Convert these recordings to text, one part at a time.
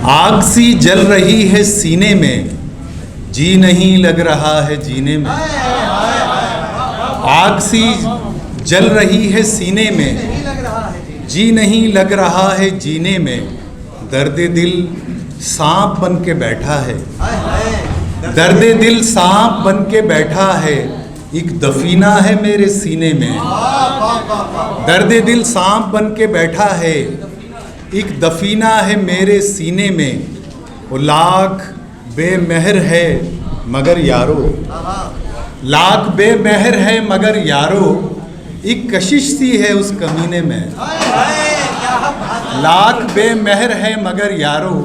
आग सी जल रही है सीने में, जी नहीं लग रहा है जीने में। आग सी जल रही है सीने में, जी नहीं लग रहा है जीने में। दर्द दिल सांप बन के बैठा है, दर्द दिल सांप बन के बैठा है। एक दफीना है मेरे सीने में, दर्द दिल सांप बन के बैठा है। एक दफीना है मेरे सीने में। वो लाख बेमहर है मगर यारो, लाख बेमहर है मगर यारो। एक कशिश सी है उस कमीने में, लाख बेमहर है मगर यारो।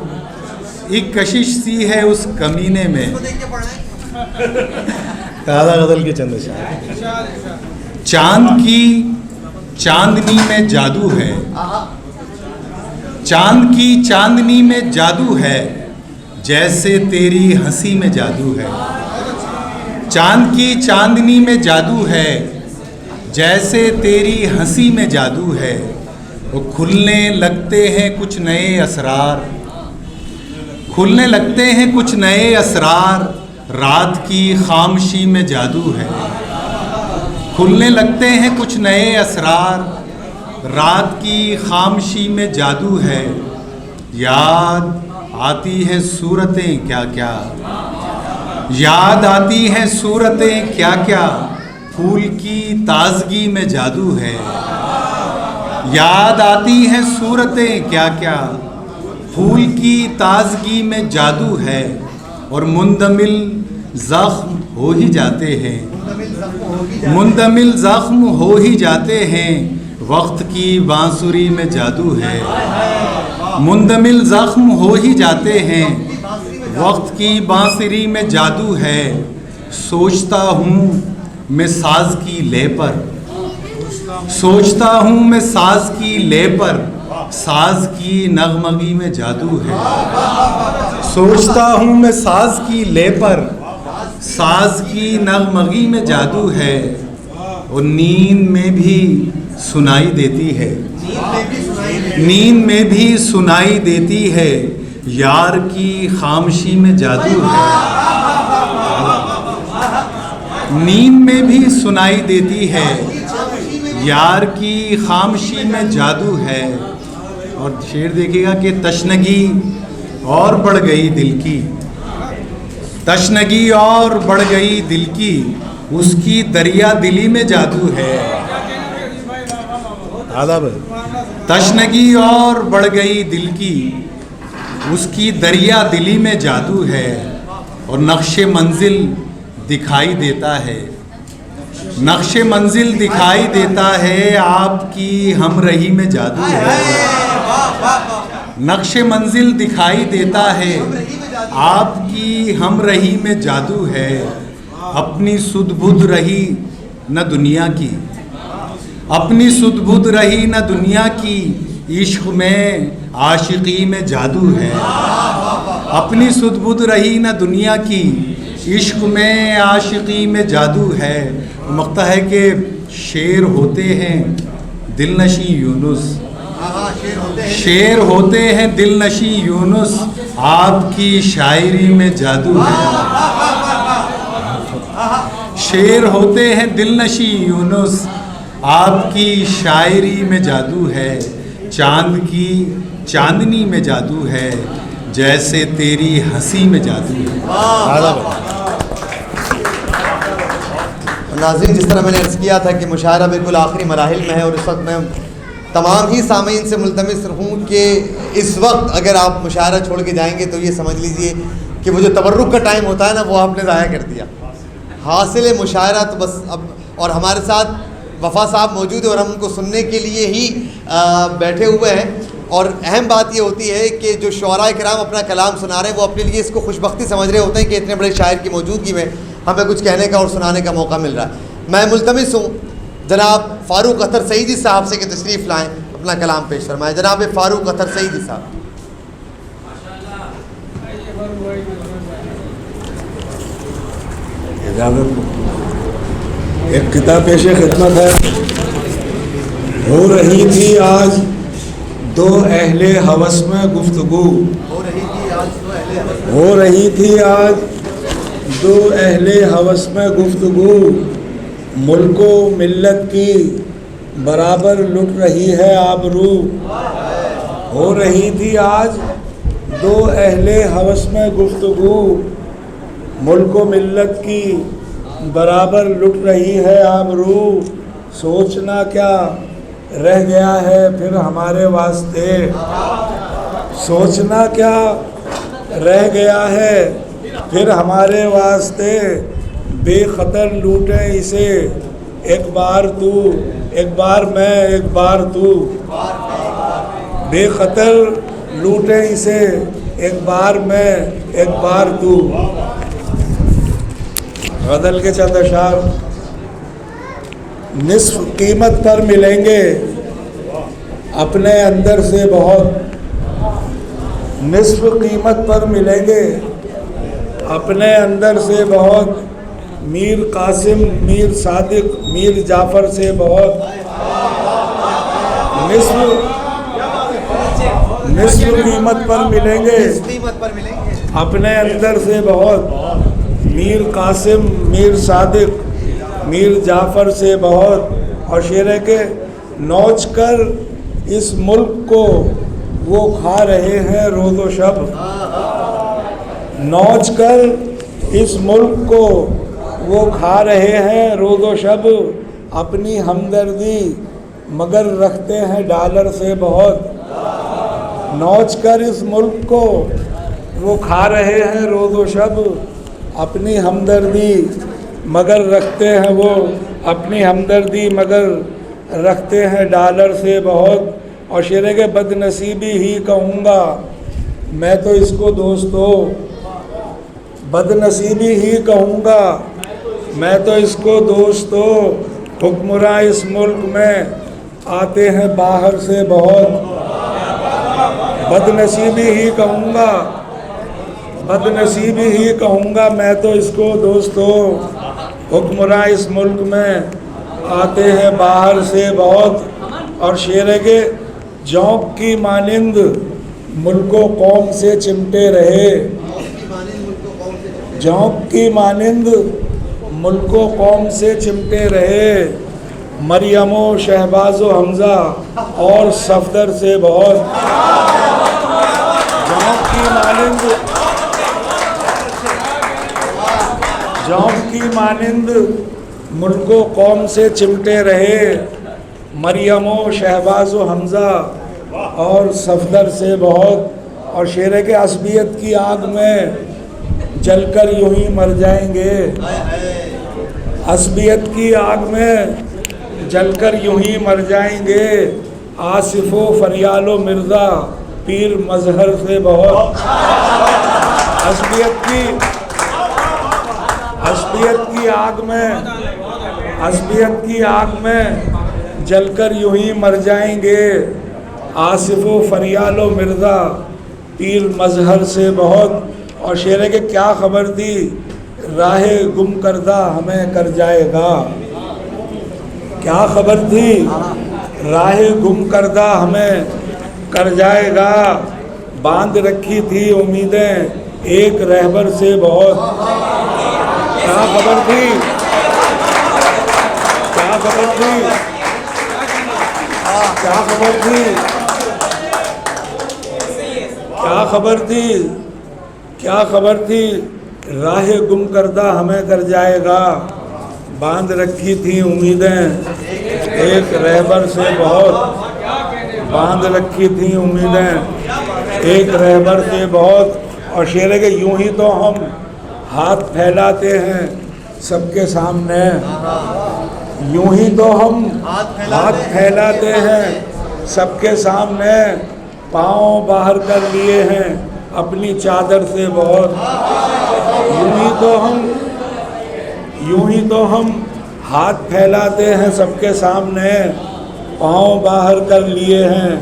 एक कशिश सी है उस कमीने में। ताज़ा गज़ल के चंद शायर। चांद की चांदनी में जादू है, चांद की चांदनी में जादू है, जैसे तेरी हंसी में जादू है। चांद की चांदनी में जादू है, जैसे तेरी हंसी में जादू है। वो खुलने लगते हैं कुछ नए असरार, खुलने लगते हैं कुछ नए असरार। रात की खामोशी में जादू है, खुलने लगते हैं कुछ नए असरार। रात की खामोशी में जादू है। याद आती है सूरतें क्या क्या, याद आती हैं सूरतें क्या क्या। फूल की ताजगी में जादू है, याद आती हैं सूरतें क्या क्या। फूल की ताजगी में जादू है। और मुंदमिल ज़ख्म हो ही जाते हैं, मुंदमिल ज़ख्म हो ही जाते हैं। वक्त की बांसुरी में जादू है, मुंदमिल ज़ख्म हो ही जाते हैं। वक्त की बांसुरी में जादू है। सोचता हूँ मैं साज की ले पर, सोचता हूँ मैं साज की ले पर। साज की नगमगी में जादू है। सोचता हूँ मैं साज की ले पर, साज की नगमगी में जादू है। और नींद में भी सुनाई देती है, नींद में भी सुनाई देती है। यार की खामोशी में जादू है, नींद में भी सुनाई देती है। यार की खामोशी में जादू है। और शेर देखिएगा कि तशनगी और बढ़ गई दिल की, तशनगी और बढ़ गई दिल की। उसकी दरिया दिली में जादू है। तशनगी और बढ़ गई दिल की, उसकी दरिया दिली में जादू है। और नक्शे मंजिल दिखाई देता है, नक्शे मंजिल दिखाई देता है। आपकी हमरही में जादू है, नक्शे मंजिल दिखाई देता है। आपकी हमरही में जादू है। अपनी सुध बुध रही न दुनिया की, अपनी सुध बुध रही न दुनिया की। इश्क में आशिकी में जादू है, अपनी सुध बुध रही न दुनिया की। इश्क में आशिकी में जादू है। मकता है कि शेर होते हैं दिलनशी यूनुस, शेर होते हैं दिलनशी यूनुस। आपकी शायरी में जादू है। शेर होते हैं दिलनशी यूनुस, आपकी शायरी में जादू है। चांद की चांदनी में जादू है, जैसे तेरी हंसी में जादू है। नाज़रीन, जिस तरह मैंने अर्ज़ किया था कि मुशायरा बिल्कुल आखिरी मराहिल में है। और इस वक्त मैं तमाम ही सामीन से मुल्तमिस हूँ कि इस वक्त अगर आप मुशायरा छोड़ के जाएंगे तो ये समझ लीजिए कि वो जो तबर्रुक का टाइम होता है ना, वो आपने ज़ाया कर दिया। हासिल मुशायरा तो बस अब, और हमारे साथ वफ़ा साहब मौजूद है और हम उनको सुनने के लिए ही बैठे हुए हैं। और अहम बात ये होती है कि जो शुअराए किराम अपना कलाम सुना रहे हैं, वो अपने लिए इसको खुशबख्ती समझ रहे होते हैं कि इतने बड़े शायर की मौजूदगी में हमें कुछ कहने का और सुनाने का मौका मिल रहा है। मैं मुल्तमिस हूँ जनाब फ़ारूक अतर सईदी साहब से कि तशरीफ़ लाएँ, अपना कलाम पेश फरमाएँ। जनाब फ़ारूक अतर सईदी साहब। एक किताब पेश खिदमत है। हो रही थी आज दो अहले हवस में गुफ्तगू, हो रही थी हो रही थी आज दो अहले हवस में गुफ्तगू, मुल्को मिल्लत की बराबर लुट रही है आबरू। हो रही थी आज दो अहले हवस में गुफ्तगू, मुल्को मिल्लत की बराबर लुट रही है आबरू। सोचना क्या रह गया है फिर हमारे वास्ते, सोचना क्या रह गया है फिर हमारे वास्ते। बेखतर लूटे इसे एक बार तू, एक बार मैं, एक बार तू। बेखतर लूटे इसे एक बार मैं, एक बार तू। गज़ल के चंद अशार। निस्फ कीमत पर मिलेंगे अपने अंदर से बहुत, निस्फ कीमत पर मिलेंगे अपने अंदर से बहुत। मीर कासिम, मीर सादिक, मीर जाफ़र से बहुत। निस्फ कीमत पर मिलेंगे अपने अंदर से बहुत। मीर कासिम, मीर सादिक, मीर जाफ़र से बहुत। और शेर है के नौच कर इस मुल्क को वो खा रहे हैं रोज़ो शब। नौच कर इस मुल्क को वो खा रहे हैं रोज़ो शब। अपनी हमदर्दी मगर रखते हैं डॉलर से बहुत। नौच कर इस मुल्क को वो खा रहे हैं रोज़ो शब। अपनी हमदर्दी मगर रखते हैं वो, अपनी हमदर्दी मगर रखते हैं डॉलर से बहुत। और शेर के बदनसीबी ही कहूँगा मैं तो इसको दोस्तों, बदनसीबी ही कहूँगा मैं तो इसको दोस्तों। हुक्मरां इस मुल्क में आते हैं बाहर से बहुत। बदनसीबी ही कहूँगा, बदनसीबी ही कहूँगा मैं तो इसको दोस्तों। हुक्मरां इस मुल्क में आते हैं बाहर से बहुत। और शेर के जौंक की मानिंद मुल्को कौम से चिमटे रहे। जौंक की मानिंद मुल्को कौम से चिमटे रहे। मरियमो शहबाजो हमज़ा और सफदर से बहुत। जौंक की मानिंद, जौंक की मानिंद मुल्को कौम से चिमटे रहे। मरियमो शहबाजो हमज़ा और सफदर से बहुत। और शेर के असबियत की आग में जलकर यूं ही मर जाएंगे। असबियत की आग में जलकर यूं ही मर जाएंगे। आसिफो फरियालो मिर्ज़ा पीर मजहर से बहुत। असबियत की आग में, असबियत की आग में जलकर यूं ही मर जाएंगे। आसिफो फरियालो मिर्ज़ा पीर मजहर से बहुत। और शेर के क्या खबर थी राहे गुम करदा हमें कर जाएगा। क्या खबर थी राहे गुम करदा हमें कर जाएगा। बांध रखी थी उम्मीदें एक रहबर से बहुत। क्या खबर थी, क्या खबर थी, क्या खबर थी, क्या खबर थी, क्या खबर थी राह गुम करदा हमें कर जाएगा। बांध रखी थी उम्मीदें एक रहबर से बहुत। बांध रखी थी उम्मीदें एक रहबर से बहुत। और शेर के यूं ही तो हम हाथ फैलाते हैं सबके सामने। यूं ही तो हम हाथ फैलाते हैं सबके सामने। पाँव बाहर कर लिए हैं अपनी चादर से बहुत। यूं ही तो हम हाथ फैलाते हैं सबके सामने। पाँव बाहर कर लिए हैं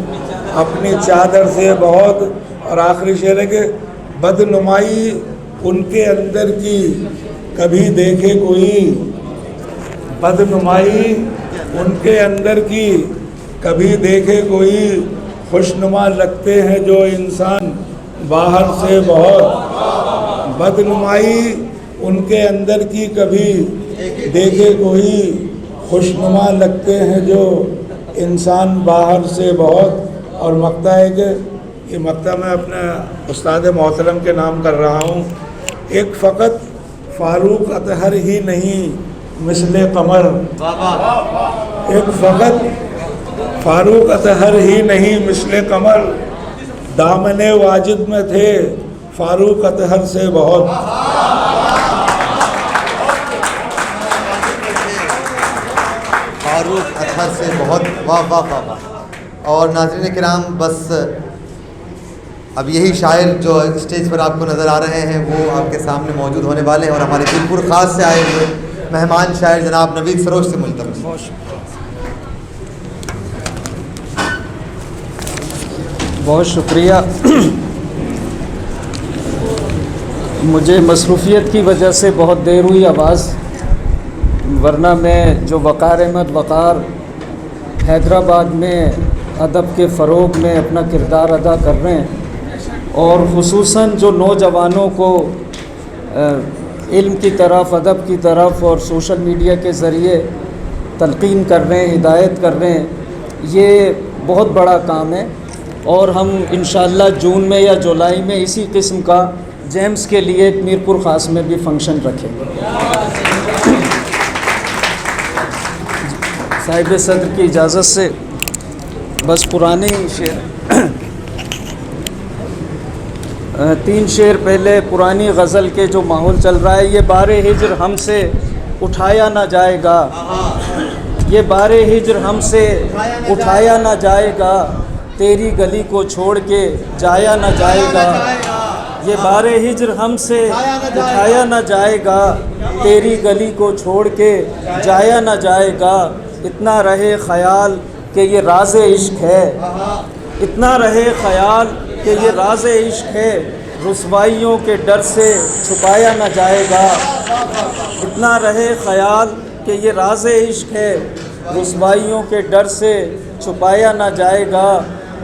अपनी चादर से बहुत। और आखिरी शेर है कि बदनुमाई उनके अंदर की कभी देखे कोई। बदनुमाई उनके अंदर की कभी देखे कोई। खुशनुमा लगते हैं जो इंसान बाहर से बहुत। बदनुमाई उनके अंदर की कभी देखे कोई, खुशनुमा लगते हैं जो इंसान बाहर से बहुत। और मक्ता है कि ये मक्ता मैं अपने उस्ताद मोहतरम के नाम कर रहा हूँ। एक फ़कत फ़ारूक अतहर ही नहीं मिसले कमर, एक फ़कत फ़ारूक अतहर ही नहीं मिसले कमर, दामने वाजिद में थे फ़ारूक अतहर से बहुत। फ़ारूक अतहर से बहुत। वाह वाह वाह वाह। और नाज़रीन किराम, बस अब यही शायर जो स्टेज पर आपको नज़र आ रहे हैं वो आपके सामने मौजूद होने वाले हैं और हमारे दिलपुर ख़ास से आए हुए मेहमान शायर जनाब नवीद सरोज से मुल्तमस। बहुत शुक्रिया। मुझे मसरूफ़ियत की वजह से बहुत देर हुई आवाज़, वरना मैं जो वक़ार अहमद वक़ार हैदराबाद में अदब के फ़रोग़ में अपना किरदार अदा कर रहे हैं और ख़ुसूसन जो नौजवानों को इल्म की तरफ, अदब की तरफ और सोशल मीडिया के ज़रिए तलक़ीन कर रहे हैं, हिदायत कर रहे हैं, ये बहुत बड़ा काम है। और हम इंशाअल्लाह जून में या जुलाई में इसी किस्म का जेम्स के लिए मीरपुर ख़ास में भी फंक्शन रखेंगे। साहिब सदर की इजाज़त से बस पुराने शेर 3 शेर पहले पुरानी गज़ल के जो माहौल चल रहा है, ये बारे हिज्र हमसे उठाया ना जाएगा, ये बारे हिज्र हमसे उठाया ना जाएगा, तेरी गली को छोड़ के जाया ना जाएगा, ये बारे हिज्र हमसे उठाया ना जाएगा, तेरी गली को छोड़ के जाया ना जाएगा, इतना रहे ख़याल कि ये राज़े इश्क है, इतना रहे ख़याल कि ये राज़े इश्क है, रुसवाइयों के डर से छुपाया ना जाएगा, इतना रहे ख़याल कि ये राज़े इश्क है, रुसवाइयों के डर से छुपाया ना जाएगा,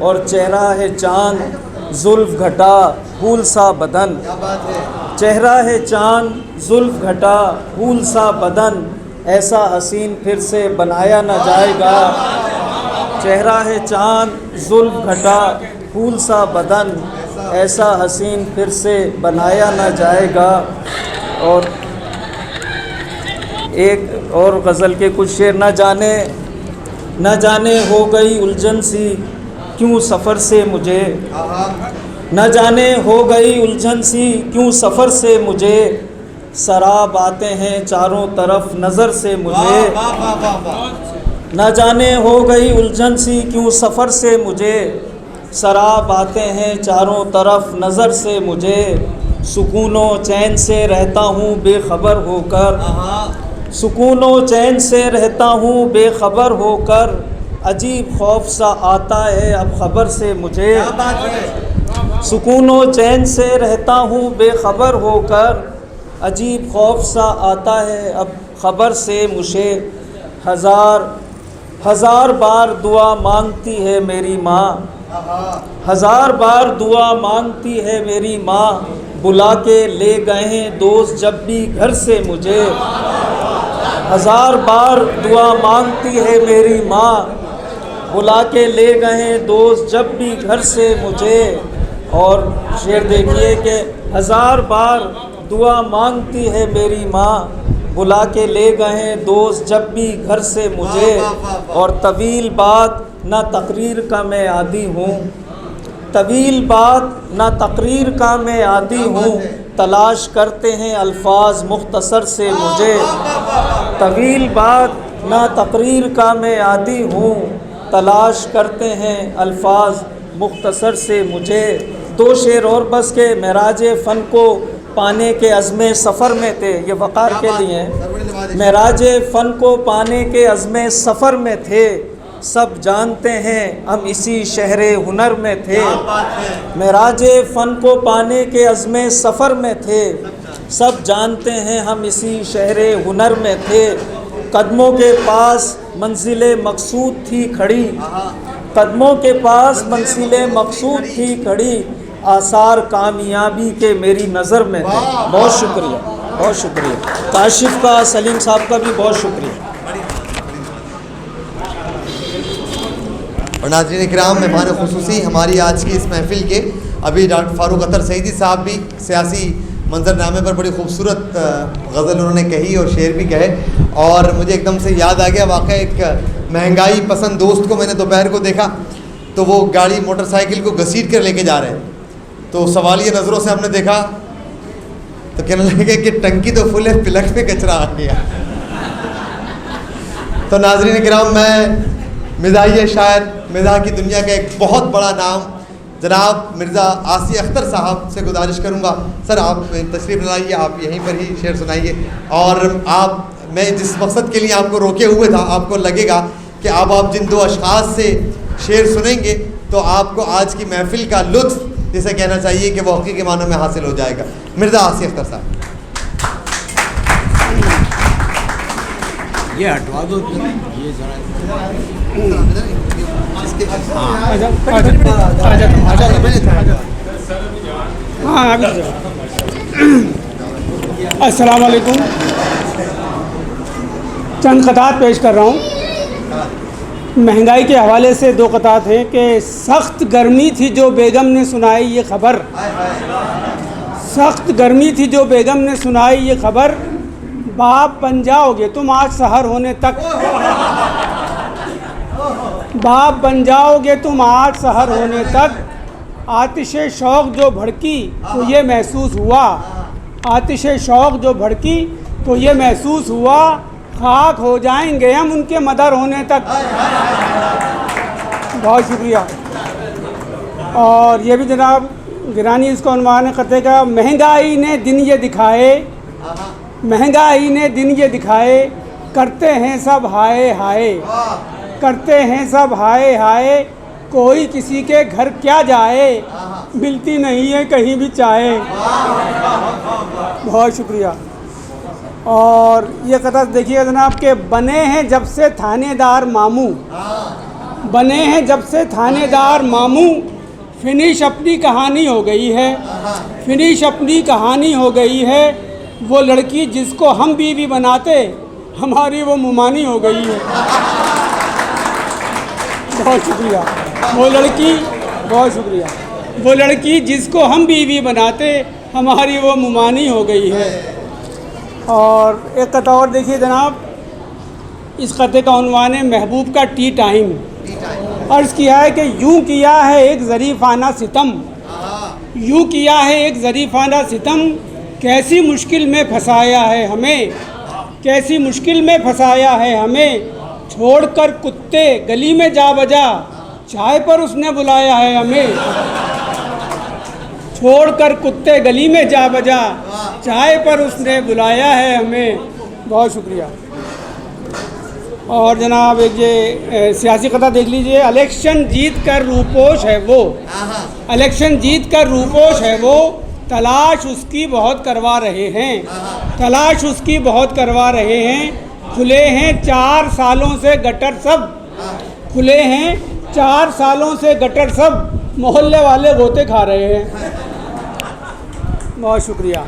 और चेहरा है चाँद जुल्फ़ घटा फूल सा बदन, चेहरा है चाँद जुल्फ़ घटा फूल सा बदन, ऐसा हसीन फिर से बनाया ना जाएगा, चेहरा है चाँद जुल्फ़ घटा फूल सा बदन, ऐसा हसीन फिर से बनाया ना जाएगा। और एक और गज़ल के कुछ शेर, न जाने हो गई उलझन सी क्यों सफ़र से मुझे, न जाने हो गई उलझन सी क्यों सफ़र से मुझे, शराब आते हैं चारों तरफ नज़र से मुझे, न जाने हो गई उलझन सी क्यों सफ़र से मुझे, शराब आते हैं चारों तरफ नज़र से मुझे, सुकूनो चैन से रहता हूँ बेखबर होकर, सुकूनो चैन से रहता हूँ बेखबर होकर, अजीब खौफ सा आता है अब ख़बर से मुझे, सुकूनो चैन से रहता हूँ बेखबर होकर, अजीब खौफ सा आता है अब ख़बर से मुझे, हज़ार बार दुआ मांगती है मेरी माँ, 1000 बार दुआ मांगती है मेरी माँ, बुला के ले गए हैं दोस्त जब भी घर से मुझे, 1000 बार दुआ मांगती है मेरी माँ, बुला के ले गए हैं दोस्त जब भी घर से मुझे। और शेर देखिए कि 1000 बार दुआ मांगती है मेरी माँ, बुला के ले गए हैं दोस्त जब भी घर से मुझे, और तवील बात ना तकरीर का मैं आदी हूँ, तवील बात ना तकरीर का मैं आदी हूँ, तलाश करते हैं अल्फाज मुख्तसर से मुझे, तवील बात ना तकरीर का मैं आदी हूँ, तलाश करते हैं अल्फाज मुख्तसर से मुझे। 2 शेर और बस के महराज फ़न को पाने के अज़्म सफ़र में थे, ये वक़ार के लिए हैं, महराज फ़न को पाने के अज़्म सफ़र में थे, सब जानते हैं हम इसी शहर हुनर में थे, महराज फ़न को पाने के अज़्म सफ़र में थे, सब जानते हैं हम इसी शहर हुनर में थे, कदमों के पास मंजिले मकसूद थी खड़ी, कदमों के पास मंजिले मकसूद थी खड़ी, आसार कामयाबी के मेरी नज़र में थे। बहुत शुक्रिया, बहुत शुक्रिया। काशिफ का, सलीम साहब का भी बहुत शुक्रिया। और नाज़रीन इकराम, मेहमान खुसूसी हमारी आज की इस महफ़िल के अभी डॉक्टर फ़ारूक अतर सईदी साहब भी सियासी मंजरनामे पर बड़ी खूबसूरत गज़ल उन्होंने कही और शेर भी कहे। और मुझे एकदम से याद आ गया वाक़ई, एक महंगाई पसंद दोस्त को मैंने दोपहर को देखा तो वो गाड़ी मोटरसाइकिल को घसीट कर लेके जा रहे हैं। तो सवालिया नज़रों से हमने देखा तो कहने लगे कि टंकी तो फुल है, पिलक में कचरा आ गया। तो नाज़रीन किराम, मैं मिज़ाहिया शायर, मिज़ाह की दुनिया का एक बहुत बड़ा नाम जनाब मिर्ज़ा आसिया अख्तर साहब से गुजारिश करूँगा, सर आप तशरीफ़ लाइए, आप यहीं पर ही शेर सुनाइए। और आप, मैं जिस मकसद के लिए आपको रोके हुए था, आपको लगेगा कि अब आप जिन दो अशख़ास से शेर सुनेंगे तो आपको आज की महफ़िल का लुत्फ़, जिसे कहना चाहिए कि वो हक़ीक़ी मानों में हासिल हो जाएगा। मिर्ज़ा आसिया अख्तर साहब। ये हटवा दो, ये अस्सलाम वालेकुम। चंद क़तात पेश कर रहा हूँ। महंगाई के हवाले से दो क़तात हैं कि सख्त गर्मी थी जो बेगम ने सुनाई ये ख़बर, सख्त गर्मी थी जो बेगम ने सुनाई ये ख़बर, बाप बन जाओगे तुम आज सहर होने तक, बाप बन जाओगे तुम आज सहर होने तक। आतिशे शौक़ जो भड़की तो ये महसूस हुआ, आतिशे शौक़ जो भड़की तो ये महसूस हुआ, खाक हो जाएंगे हम उनके मदर होने तक। बहुत शुक्रिया। और ये भी जनाब गिरानी, इसको उन्वान ख़ते का, महंगाई ने दिन ये दिखाए, महंगाई ने दिन ये दिखाए, करते हैं सब हाय हाय, करते हैं सब हाय हाय, कोई किसी के घर क्या जाए, मिलती नहीं है कहीं भी चाहे। बहुत शुक्रिया। और ये कथा देखिए जनाब के, बने हैं जब से थानेदार मामू, बने हैं जब से थानेदार मामू, फिनिश अपनी कहानी हो गई है, फिनिश अपनी कहानी हो गई है। वो लड़की जिसको हम बीवी बनाते, हमारी वो मुमानी हो गई है। बहुत शुक्रिया। वो लड़की, बहुत शुक्रिया, वो लड़की जिसको हम बीवी बनाते, हमारी वो मुमानी हो गई है। और एक कथा और देखिए जनाब, इस कथे का उन्वान है महबूब का टी टाइम। अर्ज़ किया है कि यूँ किया है एक ज़रीफ़ाना सितम, यूँ किया है एक ज़रीफ़ाना सितम, कैसी मुश्किल में फंसाया है हमें, कैसी मुश्किल में फंसाया है हमें। छोड़कर कुत्ते गली में जा बजा, चाय पर उसने बुलाया है हमें। छोड़कर कुत्ते गली में जा बजा, चाय पर उसने बुलाया है हमें। बहुत शुक्रिया। और जनाब एक ये सियासी कथा देख लीजिए, इलेक्शन जीत कर रूपोश है वो, इलेक्शन जीत कर रूपोश है वो, तलाश उसकी बहुत करवा रहे हैं, तलाश उसकी बहुत करवा रहे हैं। खुले हैं 4 सालों से गटर सब, खुले हैं 4 सालों से गटर सब, मोहल्ले वाले गोते खा रहे हैं। बहुत शुक्रिया।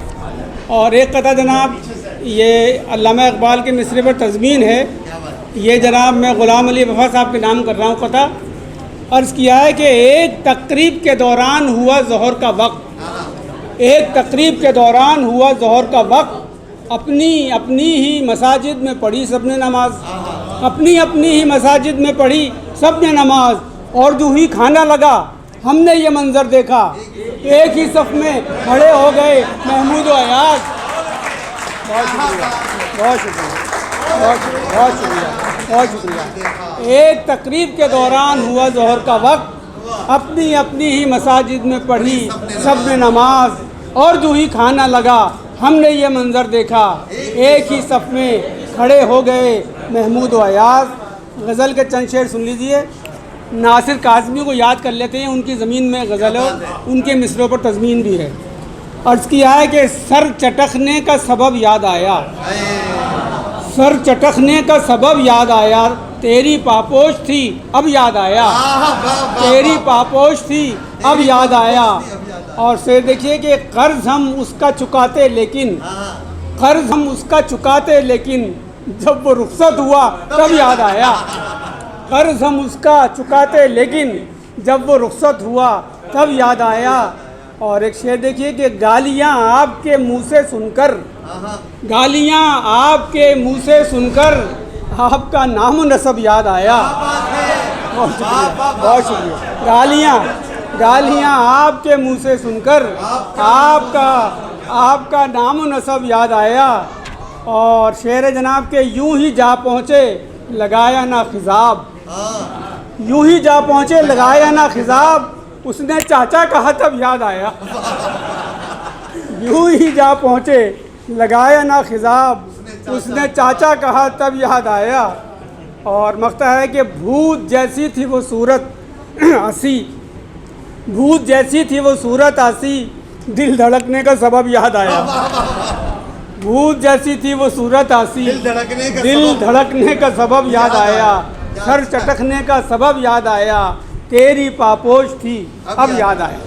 और एक कथा जनाब, ये अल्लामा इकबाल के मिसरे पर तज़मीन है, ये जनाब मैं ग़ुलाम अली वफ़ा साहब के नाम कर रहा हूँ कथा। अर्ज़ किया है कि एक तकरीब के दौरान हुआ ज़ोहर का वक्त, एक तकरीब के दौरान हुआ ज़ोहर का वक्त, अपनी अपनी ही मसाजिद में पढ़ी सबने नमाज, अपनी अपनी ही मसाजिद में पढ़ी सबने नमाज। और जो ही खाना लगा हमने ये मंज़र देखा, एक ही सफ़ में खड़े हो गए महमूद व अयाज। बहुत शुक्रिया, बहुत शुक्रिया, बहुत शुक्रिया, बहुत शुक्रिया। एक तकरीब के दौरान हुआ ज़ोहर का वक्त, अपनी अपनी ही मसाजिद में पढ़ी सबने नमाज। और जो ही खाना लगा हमने ये मंज़र देखा, एक ही सफ़ में खड़े हो गए महमूद व अयाज। गज़ल के चंद शेर सुन लीजिए। नासिर काज़मी को याद कर लेते हैं, उनकी ज़मीन में गज़ल है, उनके मिसरों पर तज़मीन भी है। अर्ज़ किया है कि सर चटकने का सबब याद आया, सर चटकने का सबब याद आया, तेरी पापोश थी अब याद आया, तेरी पापोश थी अब याद आया। और शेर देखिए कि कर्ज हम उसका चुकाते लेकिन, कर्ज हम उसका चुकाते लेकिन जब वो रुखसत हुआ तब याद आया। कर्ज हम उसका चुकाते लेकिन जब वो रुखसत हुआ तब याद आया। और एक शेर देखिए कि गालियाँ आपके मुंह से सुनकर, गालियाँ आपके मुंह से सुनकर आपका नाम नसब याद आया। बहुत शुक्रिया, बहुत शुक्रिया। गालियाँ आपके मुंह से सुनकर आपका नाम नसब याद आया। और शेर जनाब के यूं ही जा पहुँचे लगाया ना खिजाब, यूं ही जा पहुँचे लगाया ना खिजाब, उसने चाचा कहा तब याद आया। यूं ही जा पहुँचे लगाया ना खिजाब, उसने चाचा कहा तब याद आया। और मख्ता है कि भूत जैसी थी वो सूरत हंसी, भूत जैसी थी वो सूरत हंसी, दिल धड़कने का सबब याद आया। भूत जैसी थी वो सूरत हंसी, दिल धड़कने का सबब याद आया। सर चटकने का सबब याद आया, तेरी पापोश थी अब याद आया।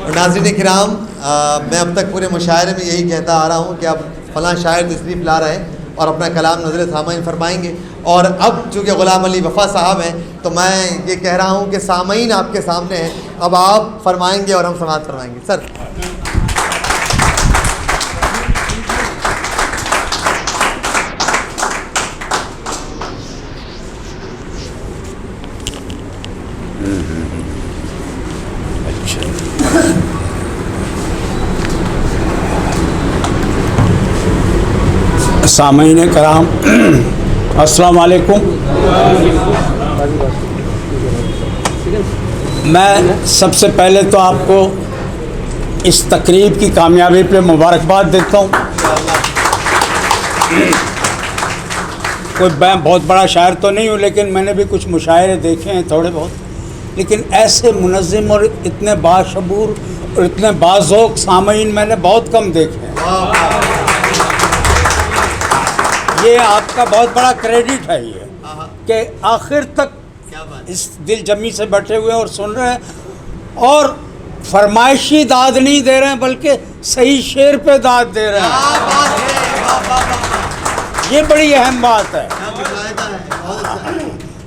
नाज़रीन किराम, मैं अब तक पूरे मुशायरे में यही कहता आ रहा हूँ कि अब फ़लाँ शायर तशरीफ़ ला रहे हैं और अपना कलाम नज़र सामाईन फरमाएंगे। और अब चूँकि ग़ुलाम अली वफ़ा साहब हैं तो मैं ये कह रहा हूँ कि सामाईन आपके सामने हैं, अब आप फरमाएंगे और हम समाअत फरमाएंगे। सर सामईन कराम, अस्सलाम वालेकुम। मैं सबसे पहले तो आपको इस तकरीब की कामयाबी पे मुबारकबाद देता हूँ। कोई मैं बहुत बड़ा शायर तो नहीं हूँ, लेकिन मैंने भी कुछ मुशायरे देखे हैं थोड़े बहुत, लेकिन ऐसे मुनज़्ज़िम और इतने बाशबूर और इतने बाज़ौक़ सामईन मैंने बहुत कम देखे हैं। ये आपका बहुत बड़ा क्रेडिट है ये कि आखिर तक इस दिल जमी से बैठे हुए और सुन रहे हैं और फरमाइशी दाद नहीं दे रहे हैं बल्कि सही शेर पे दाद दे रहे हैं। ये बड़ी अहम बात है।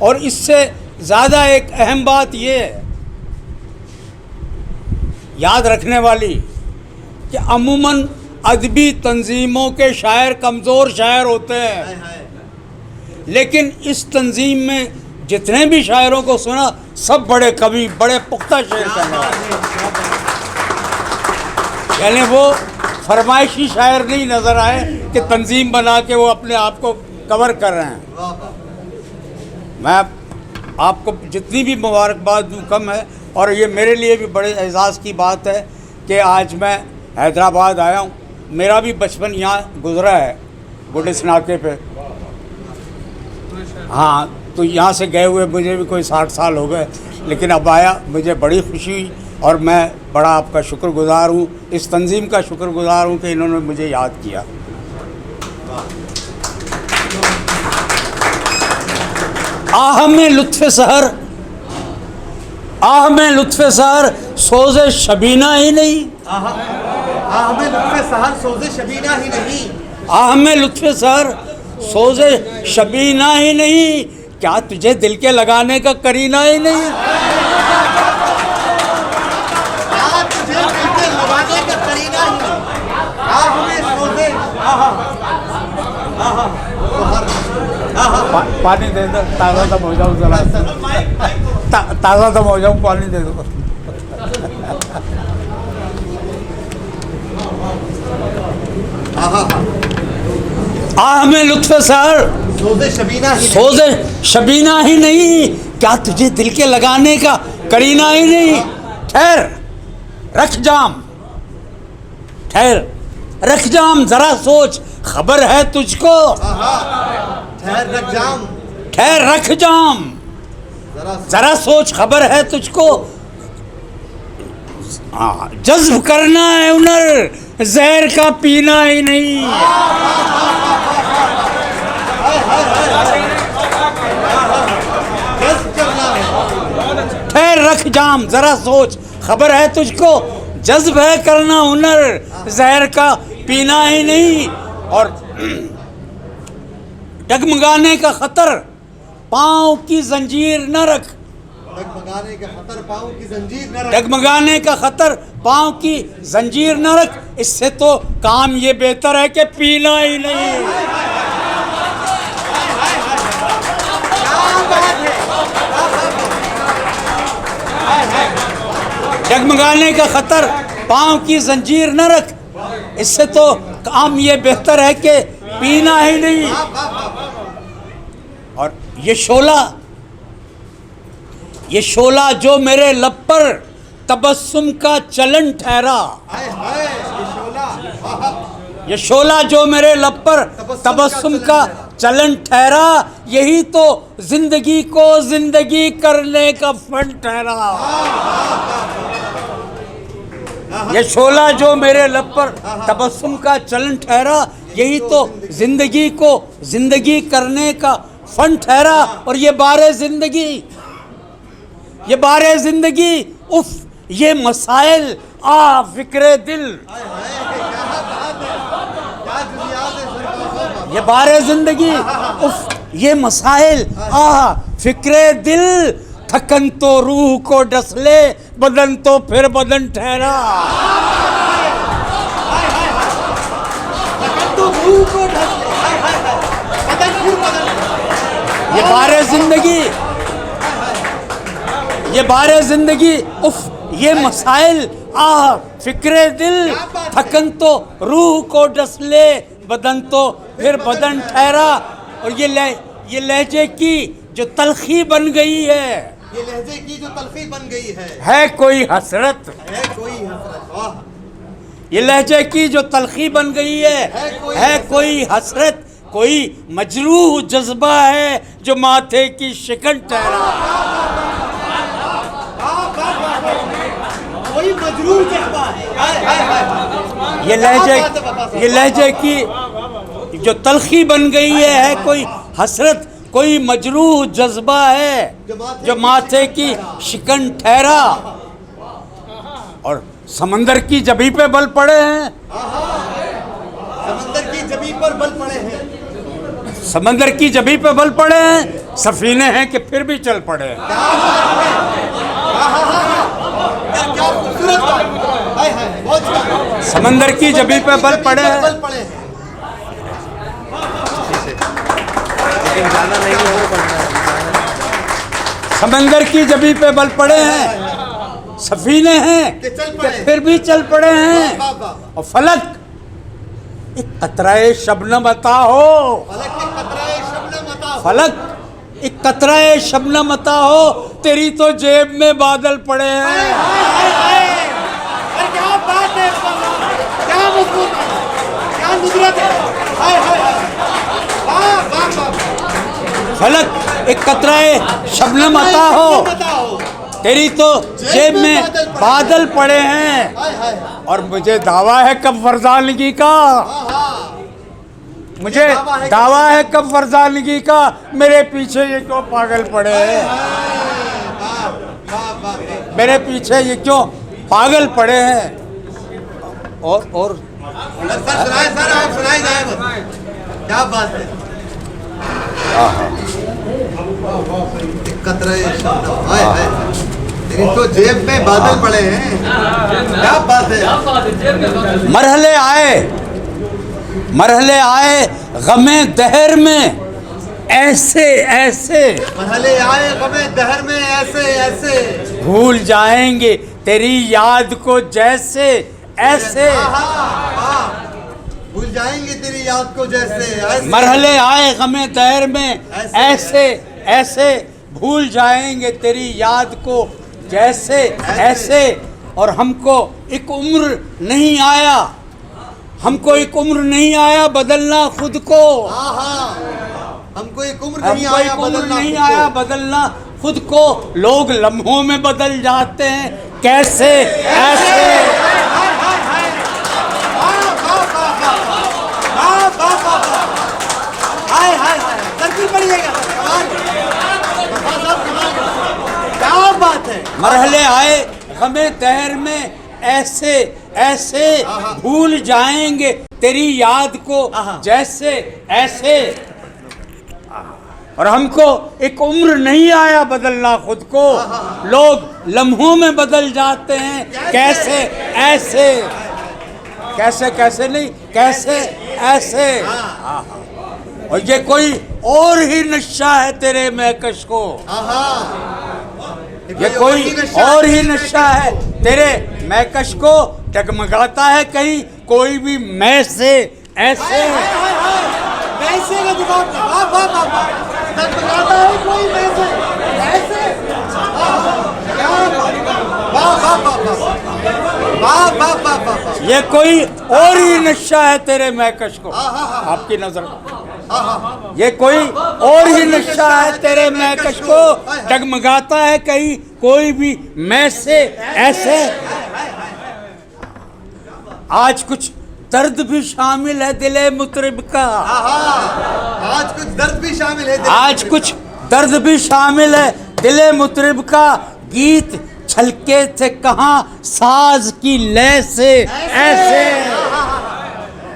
और इससे ज़्यादा एक अहम बात ये है याद रखने वाली कि अमूमन अदबी तंजीमों के शायर कमज़ोर शायर होते हैं, लेकिन इस तंजीम में जितने भी शायरों को सुना सब बड़े कवि, बड़े पुख्ता शेर करने वाले, यानी वो फरमाइशी शायर नहीं नज़र आए कि तंजीम बना के वो अपने आप को कवर कर रहे हैं। मैं आपको जितनी भी मुबारकबाद दूँ कम है। और ये मेरे लिए भी बड़े एजाज़ की बात है कि आज मैं हैदराबाद आया हूँ। मेरा भी बचपन यहाँ गुजरा है गुडिस नाके पे। हाँ, तो यहाँ से गए हुए मुझे भी कोई 60 साल हो गए, लेकिन अब आया, मुझे बड़ी खुशी हुई और मैं बड़ा आपका शुक्रगुज़ार हूँ, इस तंजीम का शुक्रगुज़ार हूँ कि इन्होंने मुझे याद किया। आह में लुत्फ़े सहर, आह में लुत्फ़े सहर सोज़े शबीना ही नहीं, आह में लुत्फ़े सहर सोज़े शबीना ही नहीं, आह में लुत्फ़े सहर सोज़े शबीना ही नहीं, क्या तुझे दिल के लगाने का करीना ही नहीं। क्या तुझे दिल के लगाने का करीना ही नहीं। आह में सोज़े पानी दे दो, ताज़ा दम हो जाऊँ ज़रा, ताज़ा दम हो जाऊँ, पानी दे दो। आह में लुत्फ़े सहर सोज़े शबीना ही नहीं, सोज़े शबीना ही नहीं, क्या तुझे दिल के लगाने का करीना ही नहीं। ठहर रख जाम, ठहर रख जाम, ज़रा सोच खबर है तुझको। ठहर रख जाम, ठहर रख जाम, ज़रा सोच खबर है तुझको। हाँ, जज्ब करना है हुनर, जहर का पीना ही नहीं। ठहर रख जाम जरा सोच, खबर है तुझको, जज्ब है करना हुनर, जहर का पीना ही नहीं। और डगमगाने का खतर पाँव की जंजीर न रख, डगमगाने का खतर पाँव की जंजीर न रख, डगमगाने का खतर पाँव की जंजीर न रख, इससे तो काम ये बेहतर है कि पीना ही नहीं। डगमगाने का खतर पाँव की जंजीर न रख, इससे तो काम ये बेहतर है कि पीना ही नहीं। और ये शोला जो मेरे लब पर तबस्सुम का चलन ठहरा, ये शोला जो मेरे लब पर तबस्सुम का चलन ठहरा, यही तो जिंदगी को जिंदगी करने का फन ठहरा। ये शोला जो मेरे लब पर तबस्सुम का चलन ठहरा, यही तो जिंदगी को जिंदगी करने का फन ठहरा। और ये बारे जिंदगी उफ ये मसाइल आ फिक्रे दिल, ये बारे जिंदगी उफ ये मसाइल आ फिक्रे दिल, थकन तो रूह को डस ले, बदन तो फिर बदन ठहरा। ये बारे जिंदगी उफ ये मसाइल आ फिक्रे दिल, थकन तो रूह को डस ले, बदन तो फिर बदन ठहरा। और ये लहजे की जो तलखी बन गई है, ये लहजे की जो तलखी बन गई है कोई हसरत, है कोई हसरत। वाह, ये लहजे की जो तलखी बन गई है कोई हसरत, कोई मजरूह जज्बा है जो माथे की शिकन ठहरा। कोई मजरूह जज्बा है। ये लहजे की जो तलखी बन गई है कोई हसरत, कोई मजरूह जज्बा है जो माथे की शिकन ठहरा। और समंदर की जबी पे बल पड़े हैं, समंदर की जबी पर बल पड़े हैं, समंदर की जबी पे बल पड़े हैं, सफीने हैं कि फिर भी चल पड़े हैं। क्या खूबसूरत बात। हाय हाय, बहुत अच्छा। समंदर की जबी पे बल पड़े हैं, बल पड़े हैं। समंदर की जबी पे बल पड़े हैं, सफीने हैं कि कि फिर भी चल पड़े हैं। वाह, वाह, वाह। और फलक एक कतराए शबनम अता हो, फलक के कतराए शबनम अता हो, फलक एक कतराए शबनम अता हो, तेरी तो जेब में बादल पड़े हैं। अरे क्या बात है, क्या मजबूत है, क्या नुसरत है। हाय हाय हाय, वाह वाह वाह। फलक एक कतराए शबनम अता हो, तेरी तो जेब में बादल पड़े हैं। हाय हाय, और मुझे दावा है कब फरजानगी का, मुझे दावा है कब फरजानगी का, मेरे पीछे ये क्यों पागल पड़े हैं, मेरे पीछे ये क्यों पागल पड़े हैं। और सर सुनाए, सर आप सुनाए जाए बस। क्या बात है। कतराए शबनम, हाय हाय, तेरी तो जेब में बादल पड़े हैं। क्या बात है। मरहले आए गमे दहर में ऐसे ऐसे, मरहले आए गमे दहर में ऐसे ऐसे, भूल जाएंगे तेरी याद को जैसे ऐसे। भूल जाएंगे तेरी याद को जैसे ऐसे। मरहले आए गमे दहर में ऐसे ऐसे, भूल जाएंगे तेरी याद को जैसे ऐसे। और हमको एक उम्र नहीं आया, हमको एक उम्र नहीं आया बदलना खुद को, हमको एक उम्र हमको नहीं आया एक उम्र बदलना नहीं खुद को। आया बदलना खुद को। लोग लम्हों में बदल जाते हैं कैसे ऐसे। हाय हाय हाय, तरकीब बढ़िएगा। मरहले आए हमें दहर में ऐसे ऐसे भूल जाएंगे तेरी याद को जैसे ऐसे। और हमको एक उम्र नहीं आया बदलना खुद को, लोग लम्हों में बदल जाते हैं कैसे ऐसे। कैसे कैसे नहीं, कैसे ऐसे। और ये कोई और ही नशा है तेरे महकश को, ये कोई और ही नशा है तेरे महकश को। डगमगाता है कहीं कोई भी मैं से ऐसे। वैसे का जवाब नहीं। वाह वाह वाह वाह। डगमगाता है कोई वैसे ऐसे। क्या वाह वाह वाह वाह वाह वाह वाह। ये कोई और ही नशा है तेरे महकश को, आपकी नजर में ये कोई और ही नशा है तेरे महकश को। डगमगाता है कहीं कोई भी मैं से ऐसे। आज कुछ दर्द भी शामिल है दिले मुतरिब का, आज कुछ दर्द भी शामिल है। आज कुछ दर्द भी शामिल है दिले मुतरिब का। गीत छलके थे कहाँ साज की लय से ऐसे।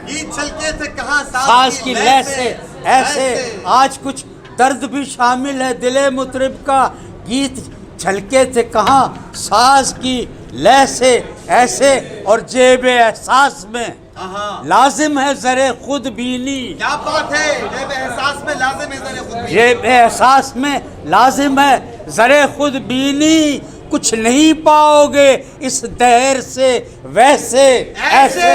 गीत छलके थे कहाँ साज की लय से ऐसे। आज कुछ दर्द भी शामिल है दिले मुतरिब का। गीत छलके थे कहाँ साज की लय से ऐसे। और जेब एहसास में लाजिम है ज़रे खुद बीनी। क्या बात है। जेब एहसास में लाजिम है ज़रे खुद बीनी। जेब एहसास में लाजिम है ज़रे खुद बीनी। कुछ नहीं पाओगे इस दहर से वैसे ऐसे।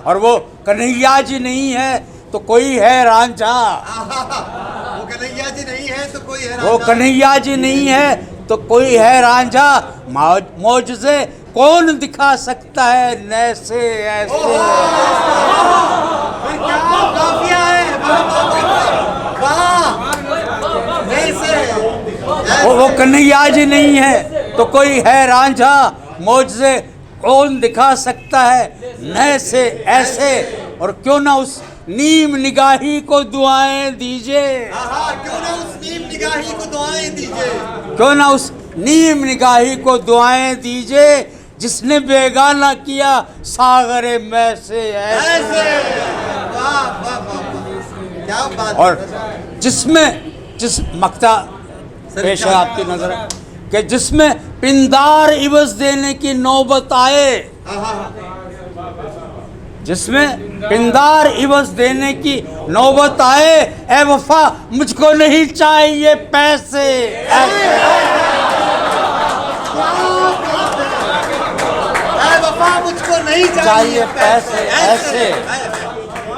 और वो कन्हैया जी नहीं है तो कोई है रांझा। वो कन्हैया जी नहीं है तो कोई है। वो कन्हैया जी नहीं है तो कोई है रांझा। मौजज़े कौन दिखा सकता है नैसे ऐसे। क्या काफिया है। वाह वो कन्हैया जी नहीं है तो कोई है रांझा। मौजज़े कौन दिखा सकता है नैसे ऐसे। और क्यों ना उस नीम निगाही को दुआएं दीजिए। क्यों ना उस नीम निगाही को दुआएं दीजिए। क्यों ना उस नीम निगाही को दुआएं दीजिए जिसने बेगाना किया सागरे में से ऐसे। वाह वाह वाह क्या बात। और जिस मक्ता पेश है आपकी नजर कि जिसमें पिंदार इवज देने की नौबत आए, जिसमें पिंदार इवज देने की नौबत आए। ए वफा मुझको नहीं चाहिए पैसे ऐसे। वफा मुझको नहीं चाहिए पैसे ऐसे।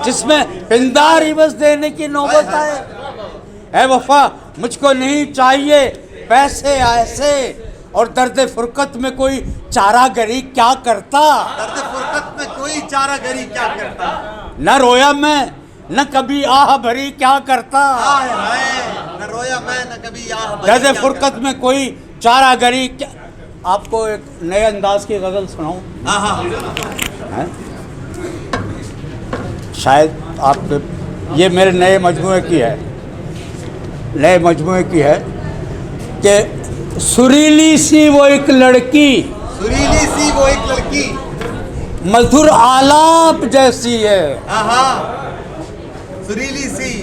जिसमें पिंदार इवज देने की नौबत आए। ए वफा मुझको नहीं चाहिए पैसे ऐसे। और दर्द फुरकत में कोई चारागरी क्या करता। दर्द फुरकत में कोई चारागरी क्या करता। न रोया मैं न कभी आह भरी क्या करता। न रोया मैं न कभी आह भरी। दर्द फुरकत में कोई चारागरी क्या। आपको एक नए अंदाज की गज़ल सुनाऊं। शायद आप ये मेरे नए मजमूए की है, नए मजमूए की है कि सुरीली सी वो एक लड़की, सुरीली सी वो एक लड़की मधुर आलाप जैसी है।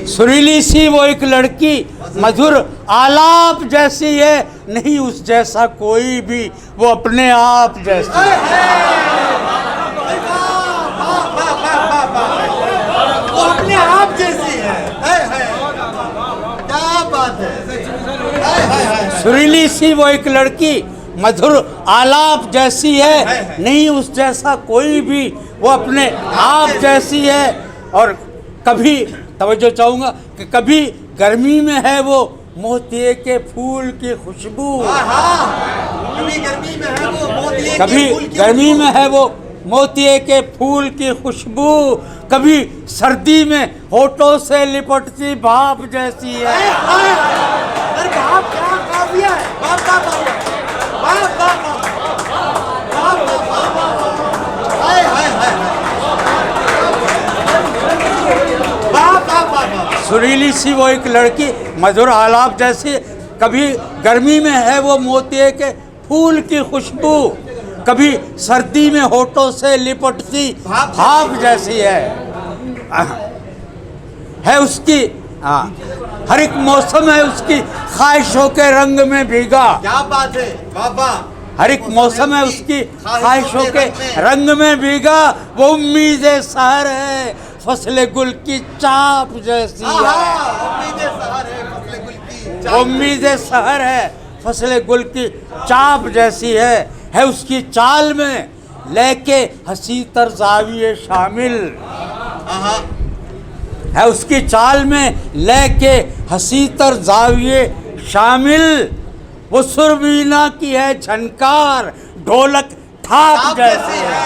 सुरीली सी वो एक लड़की मधुर आलाप जैसी है। नहीं उस जैसा कोई भी वो अपने आप जैसी है। वो अपने आप जैसी है। क्या बात है। सुरीली सी वो एक लड़की मधुर आलाप जैसी है। नहीं उस जैसा कोई भी वो अपने आप जैसी है। और कभी तवज्जो चाहूँगा कि कभी गर्मी में है वो मोतिये के फूल की खुशबू। कभी गर्मी में है वो मोतिये के कभी फूल की गर्मी में है वो मोतिये के फूल की खुशबू। कभी सर्दी में होठों से लिपटती भाप जैसी है। अरे भाप क्या काफिया है। भाप भाप भाप भाप सुरीली सी वो एक लड़की मधुर आलाप जैसी। कभी गर्मी में है वो मोतिये के फूल की खुशबू, कभी सर्दी में होठों से लिपटती भाप जैसी है उसकी। हर एक मौसम है उसकी ख्वाहिशों के रंग में भीगा। क्या बात है बाबा। हर एक मौसम है उसकी ख्वाहिशों के रंग में भीगा। वो उम्मीदें सहर है फसले गुल की चाप जैसी है। उम्मीदें सहर है फसले गुल की चाप जैसी है उसकी चाल में लेके हंसी तर जाविये शामिल है उसकी चाल में लेके हंसी तर जाविये शामिल। वो सुरवीना की है झनकार ढोलक थाप जैसी है।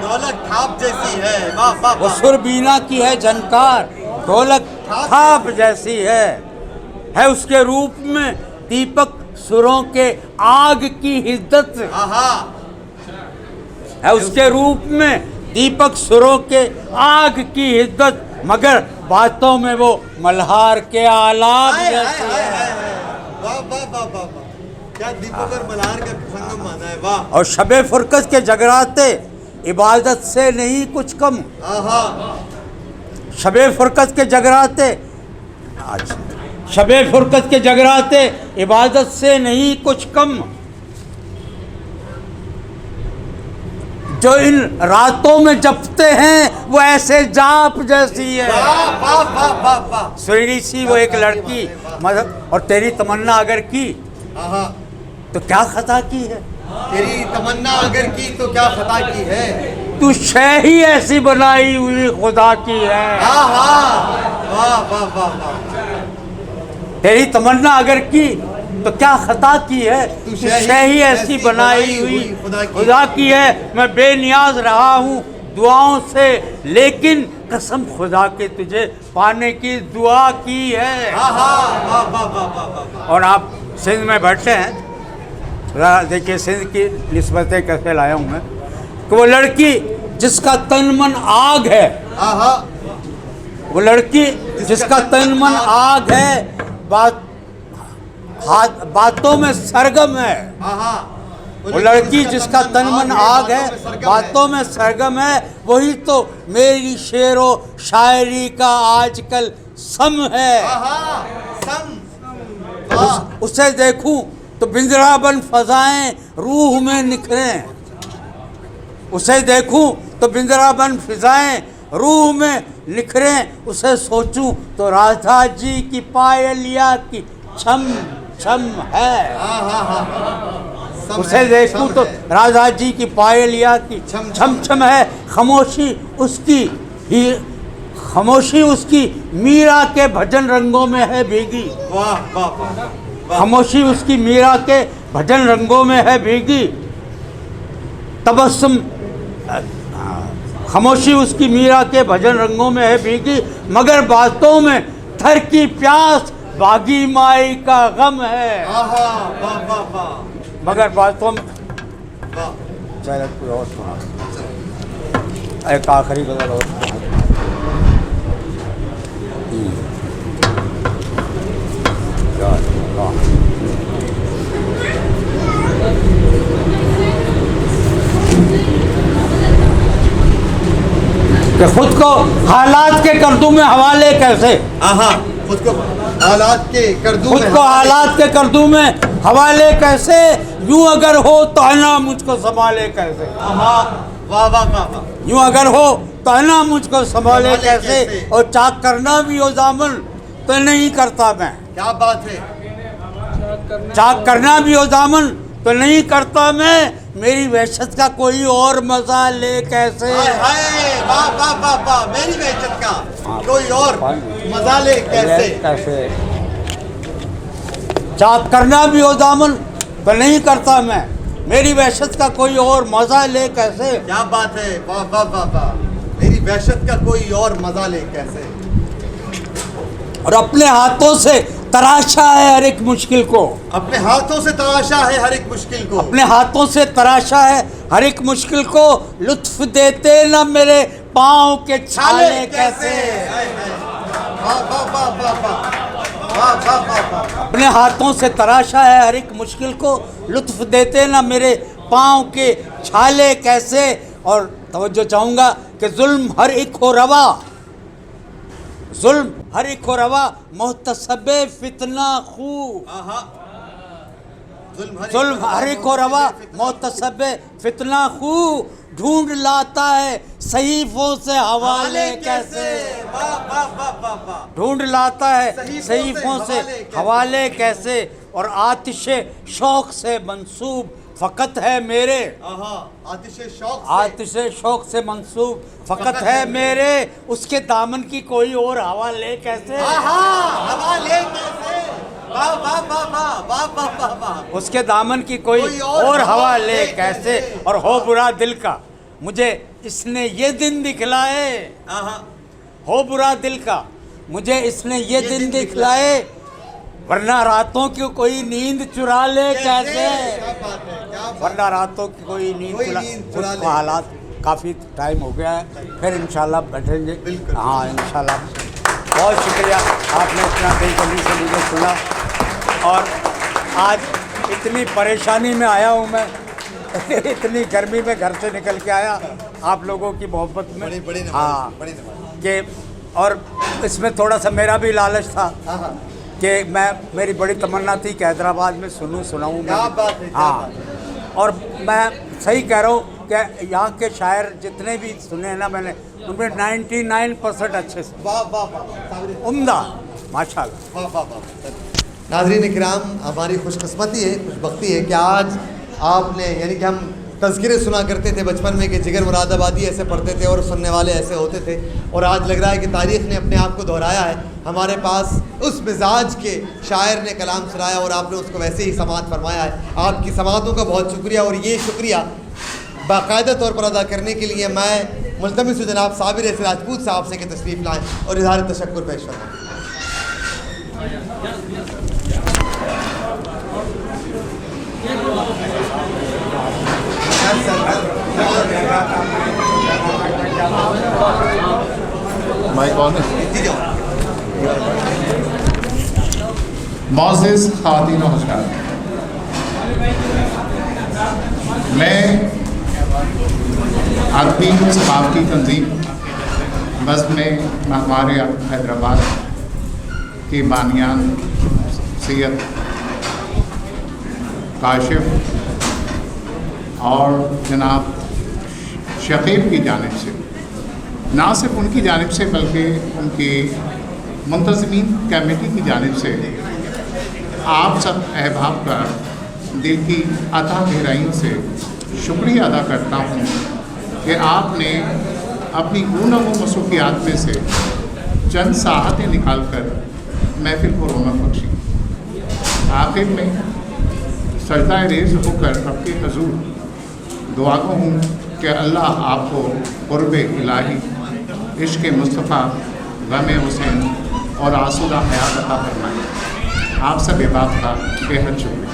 ढोलक थाप जैसी है। वाह वाह। वो सुरवीना की है झनकार ढोलक थाप जैसी है उसके रूप में दीपक सुरों के आग की हिद्दत है उसके रूप में दीपक सुरों के आग की हिद्दत, मगर बातों में वो मल्हार के आलाप जैसी है। वाह वाह वाह वाह। क्या दीपक और मल्हार का संगम माना है। वाह। और शबे फुरकत के जगराते इबादत से नहीं कुछ कम। शबे फुरकत के जगराते शबे फुरकत के जगराते इबादत से नहीं कुछ कम। जो इन रातों में जपते हैं वो ऐसे जाप जैसी है। सुरीली सी वो एक लड़की मतलब, और तेरी तमन्ना अगर की तो क्या खता की है। तेरी तमन्ना अगर की तो क्या खता की है। तू शय ही ऐसी बनाई हुई खुदा की है। वाह वाह वाह वाह। तेरी तमन्ना अगर की तो क्या खता की है। तू शय ही ऐसी बनाई हुई खुदा की है। मैं बेनियाज रहा हूँ दुआओं से, लेकिन कसम खुदा के तुझे पाने की दुआ की है। और आप सिंध में बैठे हैं, देखिए सिंध की निस्बतें कैसे लाया हूँ मैं कि वो लड़की जिसका तन मन आग है, वो लड़की जिसका तन मन आग है, बातों में सरगम है। वो लड़की जिसका तन मन आग है, बातों में सरगम है, वही तो मेरी शेरो शायरी का आजकल सम है। उसे देखूं तो बिंद्राबन फजाएं रूह में निखरें। उसे देखूं तो बिंद्राबन फिजाएं रूह में निखरें। उसे सोचूं तो राधा जी की पायलिया की छम छम है। उसे देखूं तो राधा जी की पायलिया की छम छम है। खामोशी उसकी मीरा के भजन रंगों में है भीगी। खामोशी उसकी मीरा के भजन रंगों में है भीगी। तबस्सुम खामोशी उसकी मीरा के भजन रंगों में है भीगी, मगर बातों में थर की प्यास बागी माई का गम है। मगर बातों में चलो कोई और सुना, एक आखिरी गजल और कि खुद को हालात के कर दूं में हवाले कैसे। खुद को हालात के कर दूं, खुद को हालात के कर दूं में हवाले कैसे। यूं अगर हो तो आना मुझको संभाले कैसे। वाह वाह वाह। यूं अगर हो तो आना मुझको संभाले कैसे। और चाक करना भी हो दामन तो नहीं करता मैं। क्या बात है। चाक करना भी हो दामन तो नहीं करता मैं। मेरी वहशत का कोई और मजा ले कैसे। वाह वाह वाह वाह। मेरी वहशत का कोई और मजा ले कैसे। चाक करना भी हो दामन तो नहीं करता मैं। मेरी वहशत का कोई और मजा ले कैसे। क्या बात है। वाह वाह वाह वाह। मेरी वहशत का कोई और मजा ले कैसे। और अपने हाथों से तराशा है हर एक मुश्किल को। अपने हाथों से तराशा है हर एक मुश्किल को। अपने हाथों से तराशा है हर एक मुश्किल को। लुत्फ देते न मेरे पाँव के छाले कैसे। वाह वाह वाह वाह वाह। अपने हाथों से तराशा है हर एक मुश्किल को, लुत्फ देते ना मेरे पाँव के छाले कैसे। और तवज्जो चाहूँगा कि जुल्म हर एक हो रवा, जुल्म हर एक हो रवा, मोहतसबे फितना खू। जुल्म हर एक हो रवा, मोहतसबे फितना खू, ढूंढ लाता है सहीफों से हवाले कैसे। ढूंढ लाता है सहीफों से हवाले कैसे, और आतिशे शौक से मंसूब फ़कत है मेरे। आतिशे शौक से मंसूब फ़कत है मेरे, उसके दामन की कोई और हवाले कैसे। उसके दामन की कोई और हवाले कैसे। और हो बुरा दिल का मुझे इसने ये दिन दिखलाए, हो बुरा दिल का मुझे इसने ये दिन दिखलाए, वरना रातों की कोई नींद चुरा ले कैसे। वरना रातों की कोई नींद चुरा। कुछ हालात काफ़ी टाइम हो गया है, फिर इंशाल्लाह बैठेंगे। हाँ इंशाल्लाह। बहुत शुक्रिया आपने इतना बेजल्दी से मुझे सुना। और आज इतनी परेशानी में आया हूँ मैं, इतनी गर्मी में घर से निकल के आया आप लोगों की मोहब्बत में। हाँ कि और इसमें थोड़ा सा मेरा भी लालच था कि मेरी बड़ी तमन्ना थी कि हैदराबाद में सुनाऊँ मैं। हाँ और मैं सही कह रहा हूँ कि यहाँ के शायर जितने भी सुने ना मैंने, उनमें 99% अच्छे से उम्दा माशाल्लाह। नाज़रीन इकराम, हमारी खुशकिस्मती है, खुशबख्ती है कि आज आपने, यानी कि हम तज़किरे सुना करते थे बचपन में कि जिगर मुरादाबादी ऐसे पढ़ते थे और सुनने वाले ऐसे होते थे, और आज लग रहा है कि तारीख़ ने अपने आप को दोहराया है। हमारे पास उस मिजाज के शायर ने कलाम सुनाया और आपने उसको वैसे ही समाअत फरमाया है। आपकी समाअतों का बहुत शुक्रिया। और ये शुक्रिया बाकायदा तौर पर अदा करने के लिए मैं मुल्तमिस हूं जनाब साबिर ऐसे राजपूत साहब से कि तशरीफ़ लाएँ और इज़हार तशक्कुर पेश फरमाएँ। माइक ऑन है। मोअज़्ज़िज़ ख़वातीन और हज़रात, मैं अदबी सक़ाफ़ती तंज़ीम बज़्म में हमारे हैदराबाद के बानियान सैयद काशिफ़ और जनाब शकीब की जानिब से, ना सिर्फ उनकी जानिब से बल्कि उनकी मुंतज़मीन कमेटी की जानिब से आप सब अहबाब का दिल की अता गहराइयों से शुक्रिया अदा करता हूँ कि आपने अपनी उन मसरूफ़ियात में से चंद साहतें निकाल कर महफिल को रौनक बख्शी। आखिर में सजदा रेज़ होकर रब के हुज़ूर दुआ को हूँ कि अल्लाह आपको क़ुर्ब इलाही, इश्क़ मुस्तफ़ा, ग़म हुसैन और आसूदा हयात अता फरमाए। आप सब बात का बेहद शुक्रिया।